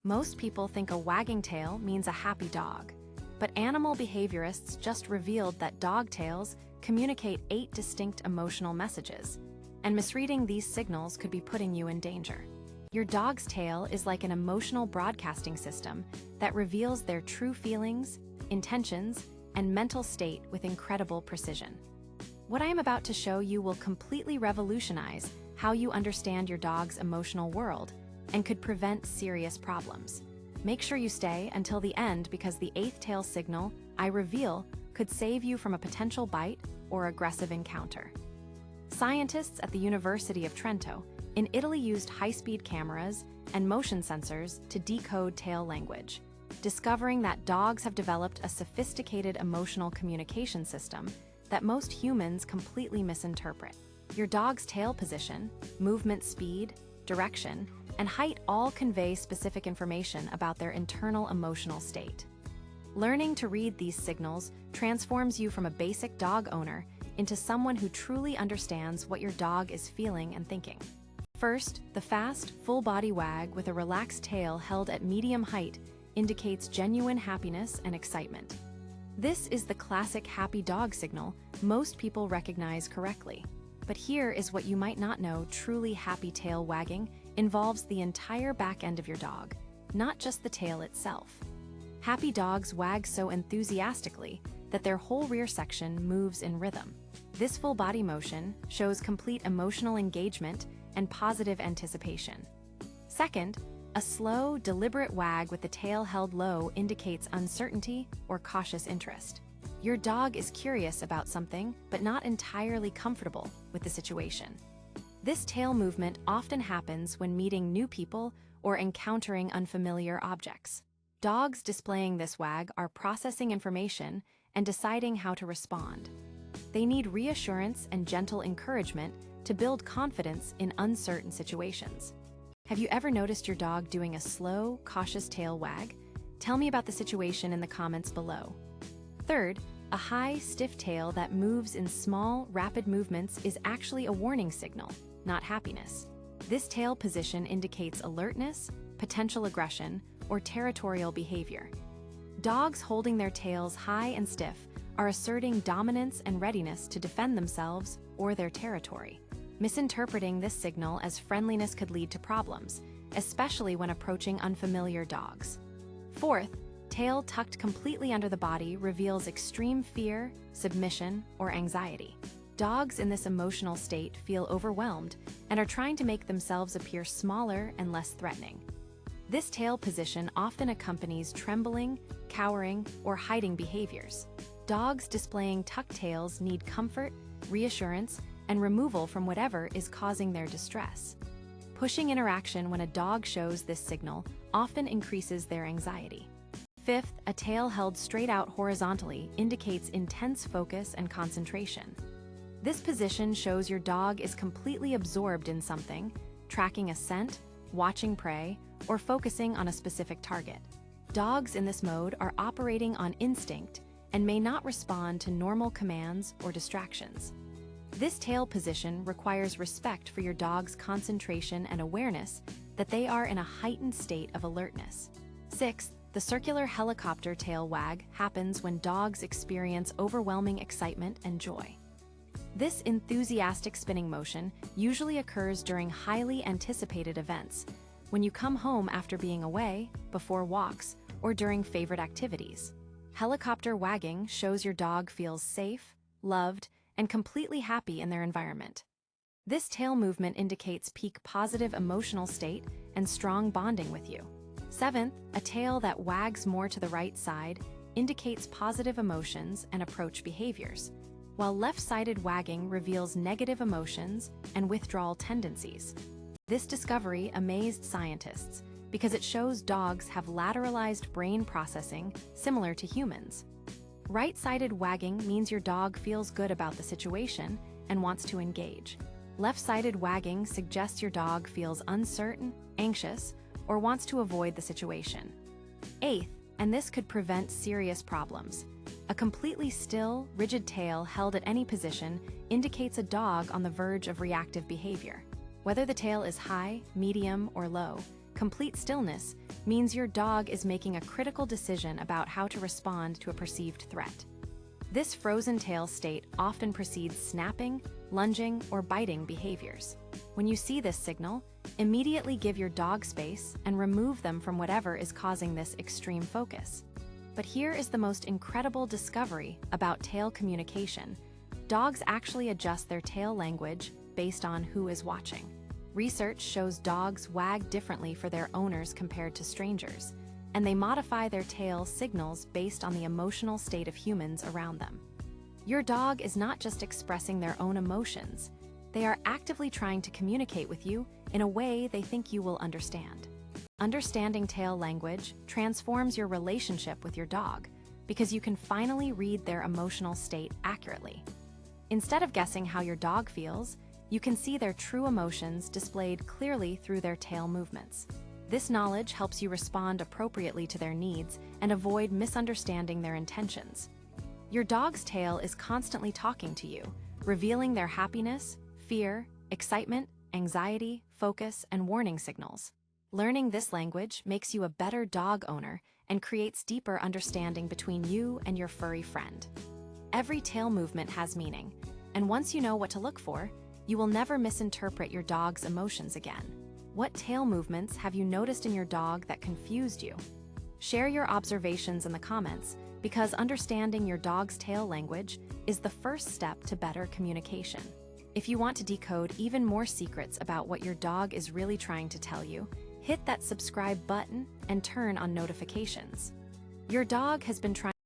Most people think a wagging tail means a happy dog, but animal behaviorists just revealed that dog tails communicate 8 distinct emotional messages, and misreading these signals could be putting you in danger. Your dog's tail is like an emotional broadcasting system that reveals their true feelings, intentions, and mental state with incredible precision. What I am about to show you will completely revolutionize how you understand your dog's emotional world and could prevent serious problems. Make sure you stay until the end because the 8th tail signal I reveal could save you from a potential bite or aggressive encounter. Scientists at the University of Trento in Italy used high-speed cameras and motion sensors to decode tail language, discovering that dogs have developed a sophisticated emotional communication system that most humans completely misinterpret. Your dog's tail position, movement speed, direction, and height all convey specific information about their internal emotional state. Learning to read these signals transforms you from a basic dog owner into someone who truly understands what your dog is feeling and thinking. First, the fast, full-body wag with a relaxed tail held at medium height indicates genuine happiness and excitement. This is the classic happy dog signal most people recognize correctly. But here is what you might not know: truly happy tail wagging involves the entire back end of your dog, not just the tail itself. Happy dogs wag so enthusiastically that their whole rear section moves in rhythm. This full body motion shows complete emotional engagement and positive anticipation. Second, a slow, deliberate wag with the tail held low indicates uncertainty or cautious interest. Your dog is curious about something, but not entirely comfortable with the situation. This tail movement often happens when meeting new people or encountering unfamiliar objects. Dogs displaying this wag are processing information and deciding how to respond. They need reassurance and gentle encouragement to build confidence in uncertain situations. Have you ever noticed your dog doing a slow, cautious tail wag? Tell me about the situation in the comments below. Third, a high, stiff tail that moves in small, rapid movements is actually a warning signal, not happiness. This tail position indicates alertness, potential aggression, or territorial behavior. Dogs holding their tails high and stiff are asserting dominance and readiness to defend themselves or their territory. Misinterpreting this signal as friendliness could lead to problems, especially when approaching unfamiliar dogs. Fourth, tail tucked completely under the body reveals extreme fear, submission, or anxiety. Dogs in this emotional state feel overwhelmed and are trying to make themselves appear smaller and less threatening. This tail position often accompanies trembling, cowering, or hiding behaviors. Dogs displaying tucked tails need comfort, reassurance, and removal from whatever is causing their distress. Pushing interaction when a dog shows this signal often increases their anxiety. Fifth, a tail held straight out horizontally indicates intense focus and concentration. This position shows your dog is completely absorbed in something, tracking a scent, watching prey, or focusing on a specific target. Dogs in this mode are operating on instinct and may not respond to normal commands or distractions. This tail position requires respect for your dog's concentration and awareness that they are in a heightened state of alertness. Sixth, the circular helicopter tail wag happens when dogs experience overwhelming excitement and joy. This enthusiastic spinning motion usually occurs during highly anticipated events, when you come home after being away, before walks, or during favorite activities. Helicopter wagging shows your dog feels safe, loved, and completely happy in their environment. This tail movement indicates peak positive emotional state and strong bonding with you. Seventh, a tail that wags more to the right side indicates positive emotions and approach behaviors, while left-sided wagging reveals negative emotions and withdrawal tendencies. This discovery amazed scientists because it shows dogs have lateralized brain processing similar to humans. Right-sided wagging means your dog feels good about the situation and wants to engage. Left-sided wagging suggests your dog feels uncertain, anxious, or wants to avoid the situation. Eighth, and this could prevent serious problems, a completely still, rigid tail held at any position indicates a dog on the verge of reactive behavior. Whether the tail is high, medium, or low, Complete stillness means your dog is making a critical decision about how to respond to a perceived threat. This frozen tail state often precedes snapping, lunging, or biting behaviors. When you see this signal, immediately give your dog space and remove them from whatever is causing this extreme focus. But here is the most incredible discovery about tail communication. Dogs actually adjust their tail language based on who is watching. Research shows dogs wag differently for their owners compared to strangers, and they modify their tail signals based on the emotional state of humans around them. Your dog is not just expressing their own emotions, they are actively trying to communicate with you in a way they think you will understand. Understanding tail language transforms your relationship with your dog because you can finally read their emotional state accurately. Instead of guessing how your dog feels, you can see their true emotions displayed clearly through their tail movements. This knowledge helps you respond appropriately to their needs and avoid misunderstanding their intentions. Your dog's tail is constantly talking to you, revealing their happiness, fear, excitement, anxiety, focus, and warning signals. Learning this language makes you a better dog owner and creates deeper understanding between you and your furry friend. Every tail movement has meaning, and once you know what to look for, you will never misinterpret your dog's emotions again. What tail movements have you noticed in your dog that confused you? Share your observations in the comments, because understanding your dog's tail language is the first step to better communication. If you want to decode even more secrets about what your dog is really trying to tell you, hit that subscribe button and turn on notifications. Your dog has been trying